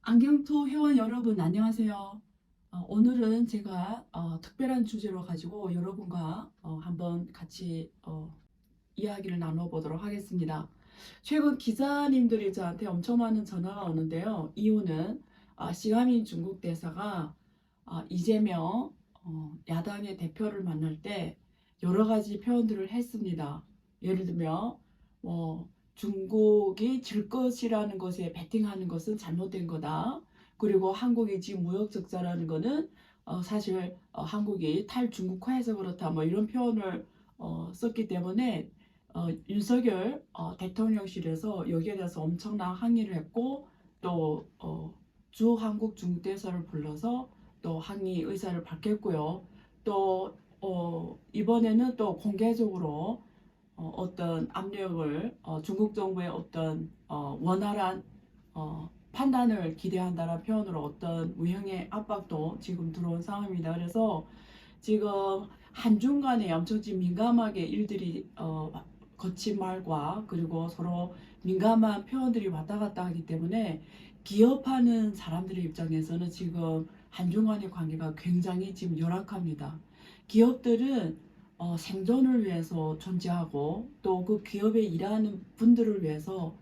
안경토 회원 여러분 안녕하세요. 오늘은 제가 특별한 주제로 가지고 여러분과 한번 같이 이야기를 나눠보도록 하겠습니다. 최근 기자님들이 저한테 엄청 많은 전화가 오는데요. 이유는 시가민 중국 대사가 이재명 야당의 대표를 만날 때 여러 가지 표현들을 했습니다. 예를 들면 중국이 질 것이라는 것에 베팅하는 것은 잘못된 거다. 그리고 한국이 지금 무역 적자라는 거는 사실 한국이 탈중국화해서 그렇다. 뭐 이런 표현을 썼기 때문에 윤석열 대통령실에서 여기에 대해서 엄청난 항의를 했고 또 주 한국 중국 대사를 불러서 또 항의 의사를 밝혔고요. 또 이번에는 또 공개적으로 어떤 압력을 중국 정부의 어떤 원활한 판단을 기대한다는 표현으로 어떤 우형의 압박도 지금 들어온 상황입니다. 그래서 지금 한중 간에 엄청 지금 민감하게 일들이 거친 말과 그리고 서로 민감한 표현들이 왔다 갔다 하기 때문에 기업하는 사람들의 입장에서는 지금 한중 간의 관계가 굉장히 지금 열악합니다. 기업들은 생존을 위해서 존재하고 또 그 기업에 일하는 분들을 위해서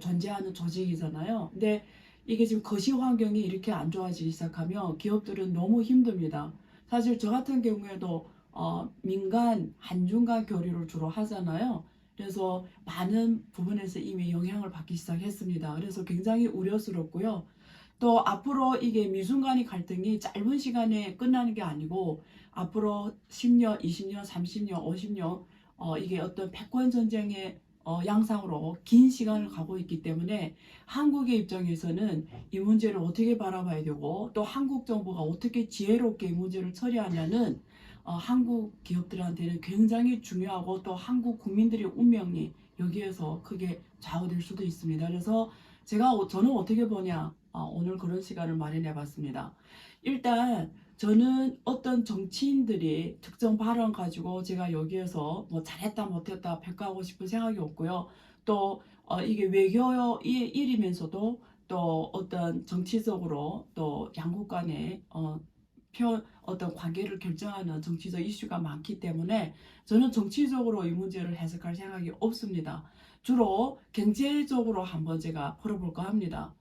존재하는 조직이잖아요. 근데 이게 지금 거시 환경이 이렇게 안 좋아지기 시작하면 기업들은 너무 힘듭니다. 사실 저 같은 경우에도 민간 한중 간 교류를 주로 하잖아요. 그래서 많은 부분에서 이미 영향을 받기 시작했습니다. 그래서 굉장히 우려스럽고요. 또 앞으로 이게 미중 간의 갈등이 짧은 시간에 끝나는 게 아니고 앞으로 10년, 20년, 30년, 50년 이게 어떤 패권 전쟁의 양상으로 긴 시간을 가고 있기 때문에 한국의 입장에서는 이 문제를 어떻게 바라봐야 되고 또 한국 정부가 어떻게 지혜롭게 이 문제를 처리하냐는 한국 기업들한테는 굉장히 중요하고 또 한국 국민들의 운명이 여기에서 크게 좌우될 수도 있습니다. 그래서 저는 어떻게 보냐 오늘 그런 시간을 마련해 봤습니다. 일단 저는 어떤 정치인들이 특정 발언 가지고 제가 여기에서 뭐 잘했다 못했다 평가하고 싶은 생각이 없고요. 또 이게 외교의 일이면서도 또 어떤 정치적으로 또 양국 간의 어떤 관계를 결정하는 정치적 이슈가 많기 때문에 저는 정치적으로 이 문제를 해석할 생각이 없습니다. 주로 경제적으로 한번 제가 풀어볼까 합니다.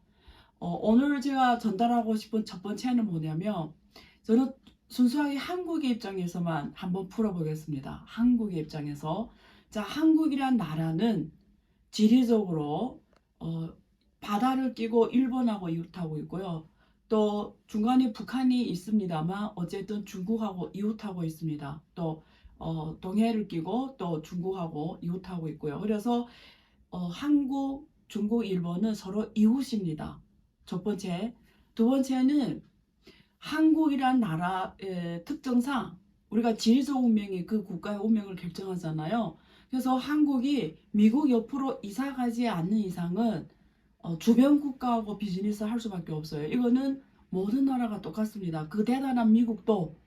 오늘 제가 전달하고 싶은 첫 번째는 뭐냐면 저는 순수하게 한국의 입장에서만 한번 풀어보겠습니다. 한국의 입장에서 자, 한국이란 나라는 지리적으로 바다를 끼고 일본하고 이웃하고 있고요. 또 중간에 북한이 있습니다만 어쨌든 중국하고 이웃하고 있습니다. 또 동해를 끼고 또 중국하고 이웃하고 있고요. 그래서 한국, 중국, 일본은 서로 이웃입니다. 첫 번째. 두 번째는 한국이란 나라의 특성상 우리가 지리적 운명이 그 국가의 운명을 결정하잖아요. 그래서 한국이 미국 옆으로 이사 가지 않는 이상은 주변 국가하고 비즈니스 할 수밖에 없어요. 이거는 모든 나라가 똑같습니다. 그 대단한 미국도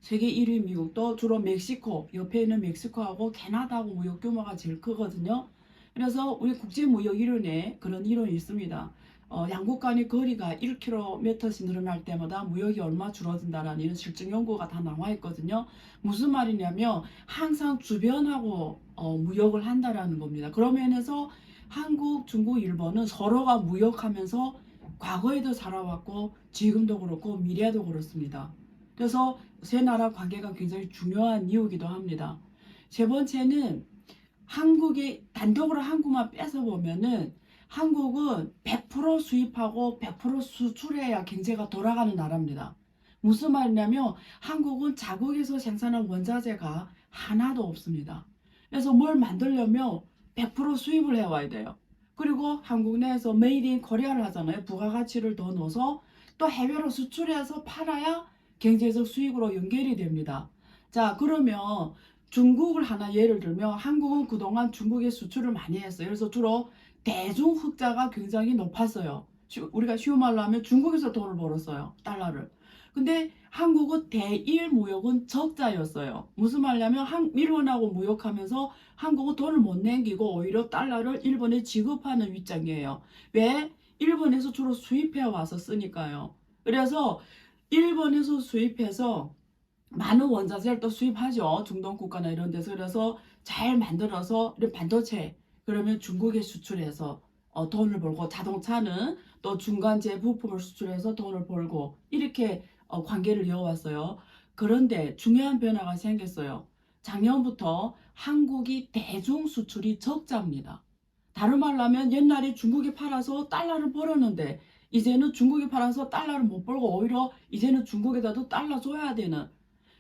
세계 1위 미국도 주로 멕시코, 옆에 있는 멕시코하고 캐나다하고 무역 규모가 제일 크거든요. 그래서 우리 국제무역이론에 그런 이론이 있습니다. 양국 간의 거리가 1km씩 늘어날 때마다 무역이 얼마 줄어든다는 이런 실증 연구가 다 나와 있거든요. 무슨 말이냐면 항상 주변하고 무역을 한다라는 겁니다. 그런 면에서 한국, 중국, 일본은 서로가 무역하면서 과거에도 살아왔고 지금도 그렇고 미래에도 그렇습니다. 그래서 세 나라 관계가 굉장히 중요한 이유기도 합니다. 세 번째는 한국이 단독으로 한국만 뺏어보면은 한국은 100% 수입하고 100% 수출해야 경제가 돌아가는 나라입니다. 무슨 말이냐면 한국은 자국에서 생산한 원자재가 하나도 없습니다. 그래서 뭘 만들려면 100% 수입을 해와야 돼요. 그리고 한국 내에서 메이드 인 코리아를 하잖아요. 부가가치를 더 넣어서 또 해외로 수출해서 팔아야 경제적 수익으로 연결이 됩니다. 자, 그러면 중국을 하나 예를 들면 한국은 그동안 중국에 수출을 많이 했어요. 그래서 주로 대중 흑자가 굉장히 높았어요. 우리가 쉬운 말로 하면 중국에서 돈을 벌었어요. 달러를. 근데 한국은 대일 무역은 적자였어요. 무슨 말이냐면 일본하고 무역하면서 한국은 돈을 못 남기고 오히려 달러를 일본에 지급하는 입장이에요. 왜? 일본에서 주로 수입해 와서 쓰니까요. 그래서 일본에서 수입해서 많은 원자재를 또 수입하죠. 중동 국가나 이런 데서. 그래서 잘 만들어서 이런 반도체 그러면 중국에 수출해서 돈을 벌고, 자동차는 또 중간재 부품을 수출해서 돈을 벌고, 이렇게 관계를 이어왔어요. 그런데 중요한 변화가 생겼어요. 작년부터 한국이 대중 수출이 적자입니다. 다른 말로 하면 옛날에 중국에 팔아서 달러를 벌었는데 이제는 중국에 팔아서 달러를 못 벌고 오히려 이제는 중국에다도 달러 줘야 되는.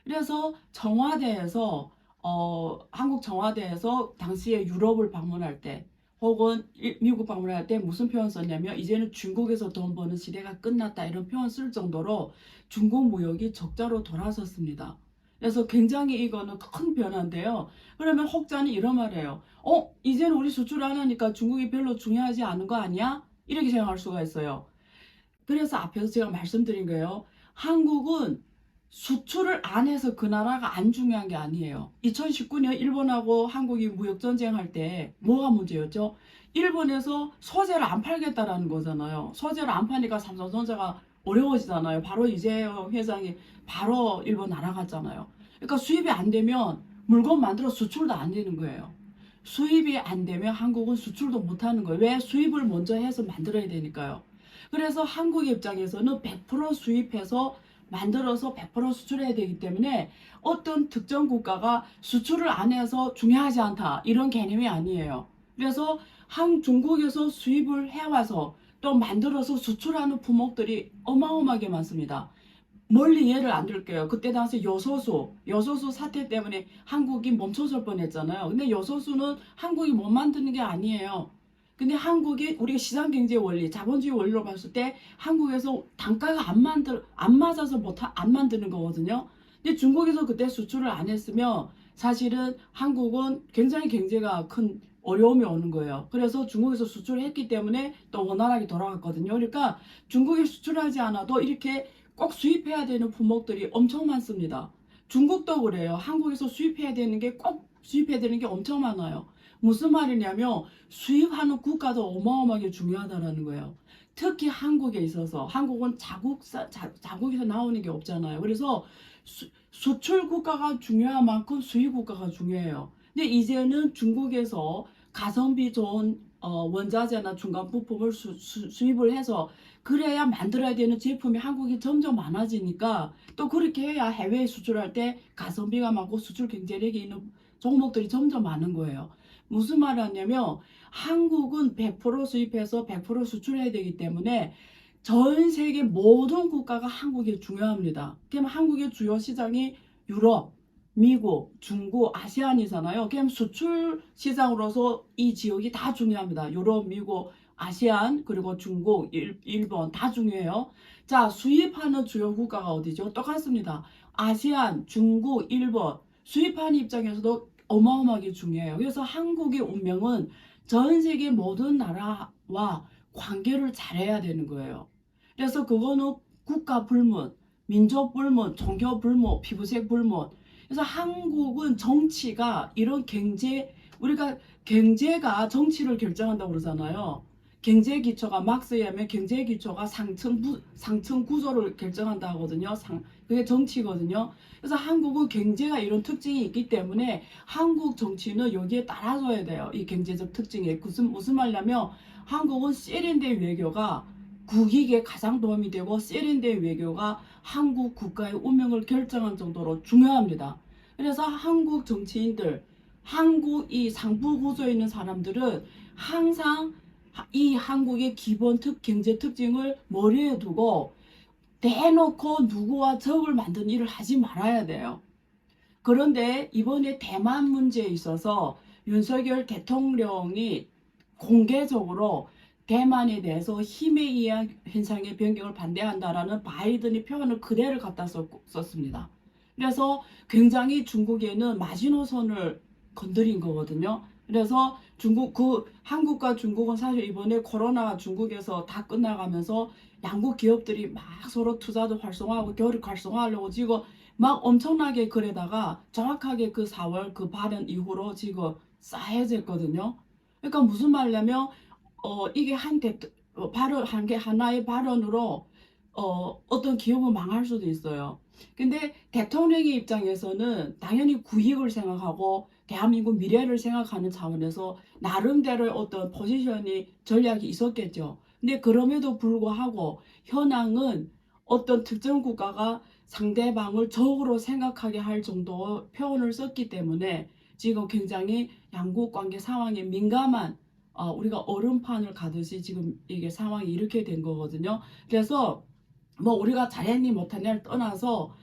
그래서 청와대에서 한국 청와대에서 당시에 유럽을 방문할 때 혹은 미국 방문할 때 무슨 표현 썼냐면 이제는 중국에서 돈 버는 시대가 끝났다, 이런 표현 쓸 정도로 중국 무역이 적자로 돌아섰습니다. 그래서 굉장히 이거는 큰 변화인데요. 그러면 혹자는 이런 말이에요. 이제는 우리 수출 안 하니까 중국이 별로 중요하지 않은 거 아니야? 이렇게 생각할 수가 있어요. 그래서 앞에서 제가 말씀드린 거예요. 한국은 수출을 안 해서 그 나라가 안 중요한 게 아니에요. 2019년 일본하고 한국이 무역전쟁 할 때 뭐가 문제였죠? 일본에서 소재를 안 팔겠다라는 거잖아요. 소재를 안 파니까 삼성전자가 어려워지잖아요. 바로 이재용 회장이 바로 일본 날아갔잖아요. 그러니까 수입이 안 되면 물건 만들어 수출도 안 되는 거예요. 수입이 안 되면 한국은 수출도 못 하는 거예요. 왜? 수입을 먼저 해서 만들어야 되니까요. 그래서 한국 입장에서는 100% 수입해서 만들어서 100% 수출해야 되기 때문에 어떤 특정 국가가 수출을 안 해서 중요하지 않다, 이런 개념이 아니에요. 그래서 중국에서 수입을 해와서 또 만들어서 수출하는 품목들이 어마어마하게 많습니다. 멀리 예를 안 들게요. 그때 당시 여소수 사태 때문에 한국이 멈춰설 뻔했잖아요. 근데 여소수는 한국이 못 만드는 게 아니에요. 근데 한국이, 우리가 시장 경제 원리, 자본주의 원리로 봤을 때 한국에서 단가가 안 맞아서 안 만드는 거거든요. 근데 중국에서 그때 수출을 안 했으면 사실은 한국은 굉장히 경제가 큰 어려움이 오는 거예요. 그래서 중국에서 수출을 했기 때문에 또 원활하게 돌아갔거든요. 그러니까 중국에 수출하지 않아도 이렇게 꼭 수입해야 되는 품목들이 엄청 많습니다. 중국도 그래요. 한국에서 수입해야 되는 게, 꼭 수입해야 되는 게 엄청 많아요. 무슨 말이냐면 수입하는 국가도 어마어마하게 중요하다는 거예요. 특히 한국에 있어서 한국은 자국에서 나오는 게 없잖아요. 그래서 수출 국가가 중요한 만큼 수입 국가가 중요해요. 근데 이제는 중국에서 가성비 좋은 원자재나 중간 부품을 수입을 해서 그래야 만들어야 되는 제품이 한국이 점점 많아지니까, 또 그렇게 해야 해외에 수출할 때 가성비가 많고 수출 경쟁력이 있는 종목들이 점점 많은 거예요. 무슨 말을 하냐면 한국은 100% 수입해서 100% 수출해야 되기 때문에 전 세계 모든 국가가 한국이 중요합니다. 그럼 한국의 주요 시장이 유럽, 미국, 중국, 아시안이잖아요. 그럼 수출 시장으로서 이 지역이 다 중요합니다. 유럽, 미국, 아시안, 그리고 중국, 일본 다 중요해요. 자, 수입하는 주요 국가가 어디죠? 똑같습니다. 아시안, 중국, 일본. 수입하는 입장에서도 어마어마하게 중요해요. 그래서 한국의 운명은 전 세계 모든 나라와 관계를 잘해야 되는 거예요. 그래서 그거는 국가 불문, 민족 불문, 종교 불문, 피부색 불문. 그래서 한국은 정치가 이런 우리가 경제가 정치를 결정한다고 그러잖아요. 경제 기초가, 막스에 하면 경제 기초가 상층 구조를 결정한다 하거든요. 그게 정치거든요. 그래서 한국은 경제가 이런 특징이 있기 때문에 한국 정치는 여기에 따라줘야 돼요. 이 경제적 특징에. 무슨 말이냐면 한국은 세련된 외교가 국익에 가장 도움이 되고, 세련된 외교가 한국 국가의 운명을 결정한 정도로 중요합니다. 그래서 한국 정치인들, 한국 이 상부 구조에 있는 사람들은 항상 이 한국의 기본 경제 특징을 머리에 두고 대놓고 누구와 적을 만드는 일을 하지 말아야 돼요. 그런데 이번에 대만 문제에 있어서 윤석열 대통령이 공개적으로 대만에 대해서 힘에 의한 현상의 변경을 반대한다라는 바이든의 표현을 그대로 갖다 썼습니다. 그래서 굉장히 중국에는 마지노선을 건드린 거거든요. 그래서 한국과 중국은 사실 이번에 코로나 중국에서 다 끝나가면서 양국 기업들이 막 서로 투자도 활성화하고 교육 활성화하려고 지금 막 엄청나게, 그래다가 정확하게 그 4월 그 발언 이후로 지금 싸해졌거든요. 그러니까 무슨 말이냐면 이게 발언 한 개 하나의 발언으로 어떤 기업은 망할 수도 있어요. 근데 대통령의 입장에서는 당연히 국익을 생각하고 대한민국 미래를 생각하는 차원에서 나름대로의 어떤 포지션이 전략이 있었겠죠. 근데 그럼에도 불구하고 현황은 어떤 특정 국가가 상대방을 적으로 생각하게 할 정도 표현을 썼기 때문에 지금 굉장히 양국 관계 상황에 민감한 우리가 얼음판을 가듯이 지금 이게 상황이 이렇게 된 거거든요. 그래서 뭐 우리가 잘했니 못했냐를 떠나서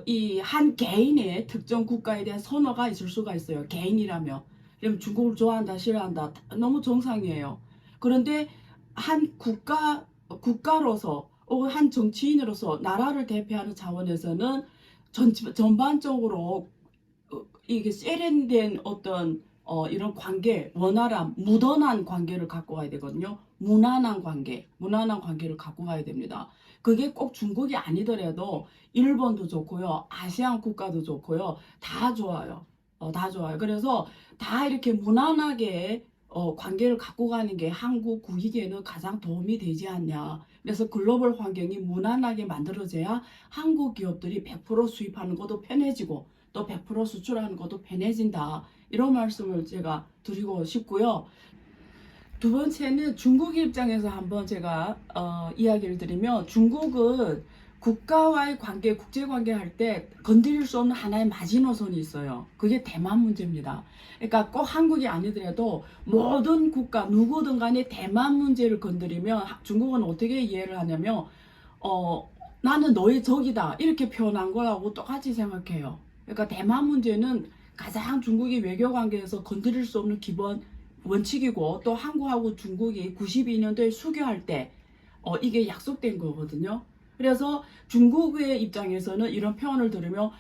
이 한 개인의 특정 국가에 대한 선호가 있을 수가 있어요. 개인이라면. 그럼 중국을 좋아한다, 싫어한다. 너무 정상이에요. 그런데 한 국가로서 혹은 한 정치인으로서 나라를 대표하는 차원에서는 전반적으로 이게 세련된 어떤 이런 관계, 원활한, 무던한 관계를 갖고 가야 되거든요. 무난한 관계, 무난한 관계를 갖고 가야 됩니다. 그게 꼭 중국이 아니더라도 일본도 좋고요. 아시안 국가도 좋고요. 다 좋아요. 다 좋아요. 그래서 다 이렇게 무난하게 관계를 갖고 가는 게 한국 국익에는 가장 도움이 되지 않냐. 그래서 글로벌 환경이 무난하게 만들어져야 한국 기업들이 100% 수입하는 것도 편해지고 또 100% 수출하는 것도 편해진다. 이런 말씀을 제가 드리고 싶고요. 두 번째는 중국 입장에서 한번 제가 이야기를 드리면 중국은 국가와의 관계, 국제관계 할 때 건드릴 수 없는 하나의 마지노선이 있어요. 그게 대만 문제입니다. 그러니까 꼭 한국이 아니더라도 모든 국가, 누구든 간에 대만 문제를 건드리면 중국은 어떻게 이해를 하냐면 나는 너의 적이다 이렇게 표현한 거라고 똑같이 생각해요. 그러니까 대만 문제는 가장 중국이 외교 관계에서 건드릴 수 없는 기본 원칙이고 또 한국하고 중국이 92년도에 수교할 때 이게 약속된 거거든요. 그래서 중국의 입장에서는 이런 표현을 들으면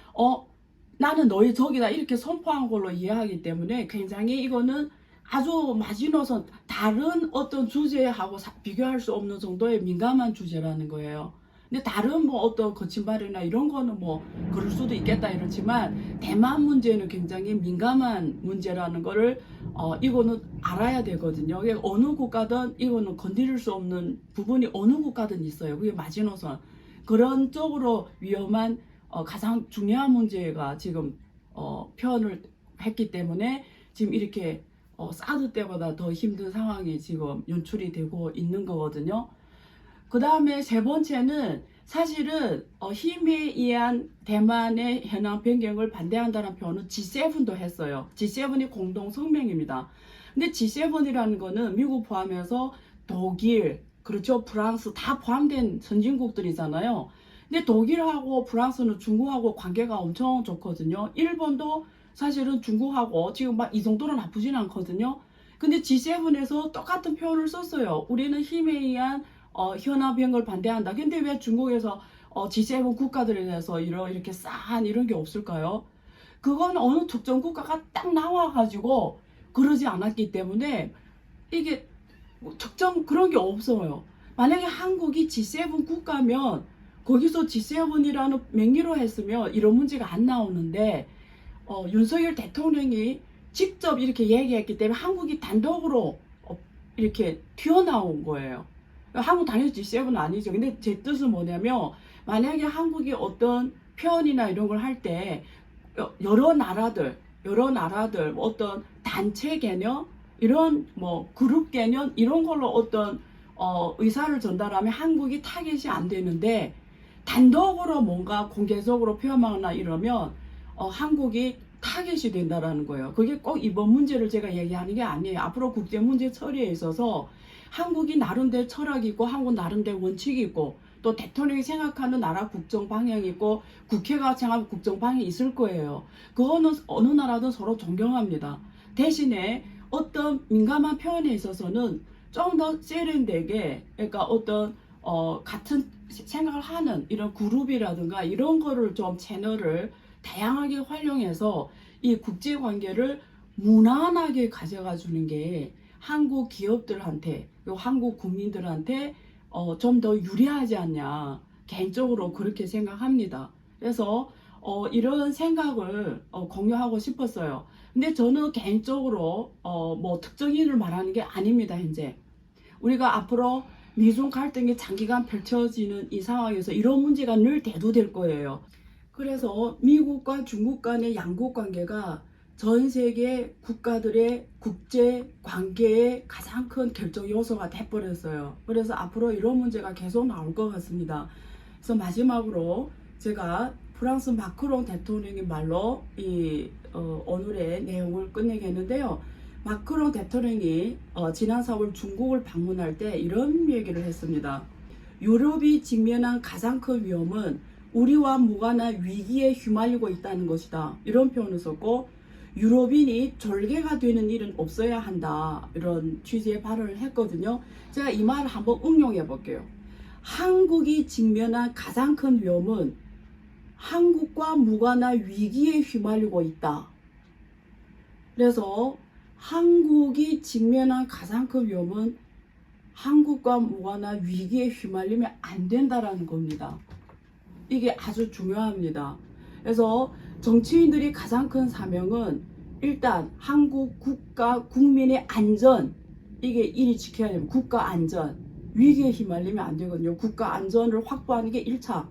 나는 너의 적이다 이렇게 선포한 걸로 이해하기 때문에 굉장히 이거는 아주 마지노선 다른 어떤 주제하고 비교할 수 없는 정도의 민감한 주제라는 거예요. 근데 다른 뭐 어떤 거침발이나 이런 거는 뭐 그럴 수도 있겠다 이렇지만 대만 문제는 굉장히 민감한 문제라는 거를 이거는 알아야 되거든요. 어느 국가든 이거는 건드릴 수 없는 부분이 어느 국가든 있어요. 그게 마지노선. 그런 쪽으로 위험한 가장 중요한 문제가 지금 표현을 했기 때문에 지금 이렇게 사드 때보다 더 힘든 상황이 지금 연출이 되고 있는 거거든요. 그 다음에 세 번째는 사실은 힘에 의한 대만의 현황 변경을 반대한다는 표현은 G7도 했어요. G7이 공동 성명입니다. 근데 G7이라는 거는 미국 포함해서 독일, 그렇죠, 프랑스 다 포함된 선진국들이잖아요. 근데 독일하고 프랑스는 중국하고 관계가 엄청 좋거든요. 일본도 사실은 중국하고 지금 막 이 정도로 나쁘진 않거든요. 근데 G7에서 똑같은 표현을 썼어요. 우리는 힘에 의한 현안 변경을 반대한다. 근데 왜 중국에서 G7 국가들에 대해서 이렇게 싸한 이런 게 없을까요? 그건 어느 특정 국가가 딱 나와가지고 그러지 않았기 때문에 이게 뭐 특정 그런 게 없어요. 만약에 한국이 G7 국가면 거기서 G7이라는 명의로 했으면 이런 문제가 안 나오는데 윤석열 대통령이 직접 이렇게 얘기했기 때문에 한국이 단독으로 이렇게 튀어나온 거예요. 한국 당연히 G7은 아니죠. 근데 제 뜻은 뭐냐면 만약에 한국이 어떤 표현이나 이런 걸 할 때 여러 나라들 뭐 어떤 단체 개념 이런 뭐 그룹 개념 이런 걸로 어떤 의사를 전달하면 한국이 타겟이 안 되는데 단독으로 뭔가 공개적으로 표현하거나 이러면 한국이 타겟이 된다라는 거예요. 그게 꼭 이번 문제를 제가 얘기하는 게 아니에요. 앞으로 국제 문제 처리에 있어서 한국이 나름대로 철학이 있고 한국 나름대로 원칙이 있고 또 대통령이 생각하는 나라 국정 방향이 있고 국회가 생각하는 국정 방향이 있을 거예요. 그거는 어느 나라든 서로 존경합니다. 대신에 어떤 민감한 표현에 있어서는 좀 더 세련되게 그러니까 어떤 같은 생각을 하는 이런 그룹이라든가 이런 거를 좀 채널을 다양하게 활용해서 이 국제 관계를 무난하게 가져가 주는 게 한국 기업들한테 그리고 한국 국민들한테 좀 더 유리하지 않냐 개인적으로 그렇게 생각합니다. 그래서 이런 생각을 공유하고 싶었어요. 근데 저는 개인적으로 뭐 특정인을 말하는 게 아닙니다. 현재 우리가 앞으로 미중 갈등이 장기간 펼쳐지는 이 상황에서 이런 문제가 늘 대두될 거예요. 그래서 미국과 중국 간의 양국 관계가 전 세계 국가들의 국제 관계의 가장 큰 결정 요소가 돼버렸어요. 그래서 앞으로 이런 문제가 계속 나올 것 같습니다. 그래서 마지막으로 제가 프랑스 마크롱 대통령의 말로 오늘의 내용을 끝내겠는데요. 마크롱 대통령이 지난 4월 중국을 방문할 때 이런 얘기를 했습니다. 유럽이 직면한 가장 큰 위험은 우리와 무관한 위기에 휘말리고 있다는 것이다. 이런 표현을 썼고, 유럽인이 졸개가 되는 일은 없어야 한다. 이런 취지의 발언을 했거든요. 제가 이 말을 한번 응용해 볼게요. 한국이 직면한 가장 큰 위험은 한국과 무관한 위기에 휘말리고 있다. 그래서 한국이 직면한 가장 큰 위험은 한국과 무관한 위기에 휘말리면 안 된다라는 겁니다. 이게 아주 중요합니다. 그래서 정치인들이 가장 큰 사명은 일단 한국 국가 국민의 안전, 이게 일이 지켜야 됩니다. 국가 안전, 위기에 휘말리면 안 되거든요. 국가 안전을 확보하는 게 1차.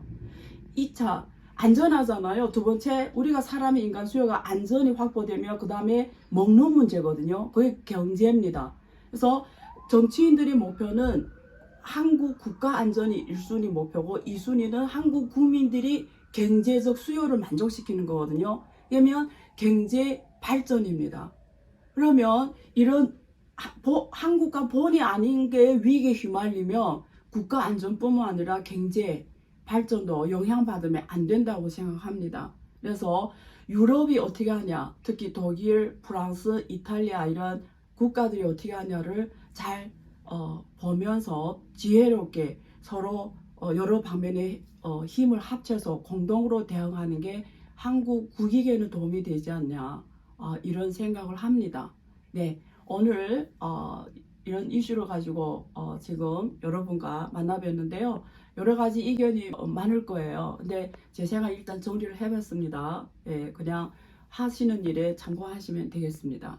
2차 안전하잖아요. 두 번째, 우리가 사람의 인간 수요가 안전이 확보되면 그 다음에 먹는 문제거든요. 그게 경제입니다. 그래서 정치인들의 목표는 한국 국가 안전이 1순위 목표고 2순위는 한국 국민들이 경제적 수요를 만족시키는 거거든요. 그러면 경제 발전입니다. 그러면 이런 한국과 본의 아닌 게 위기에 휘말리면 국가 안전뿐만 아니라 경제 발전도 영향받으면 안 된다고 생각합니다. 그래서 유럽이 어떻게 하냐, 특히 독일, 프랑스, 이탈리아 이런 국가들이 어떻게 하냐를 잘 보면서 지혜롭게 서로 여러 방면의 힘을 합쳐서 공동으로 대응하는 게 한국 국익에는 도움이 되지 않냐, 이런 생각을 합니다. 네, 오늘 이런 이슈를 가지고 지금 여러분과 만나뵀는데요. 여러 가지 의견이 많을 거예요. 근데 제 생각 일단 정리를 해봤습니다. 예, 그냥 하시는 일에 참고하시면 되겠습니다.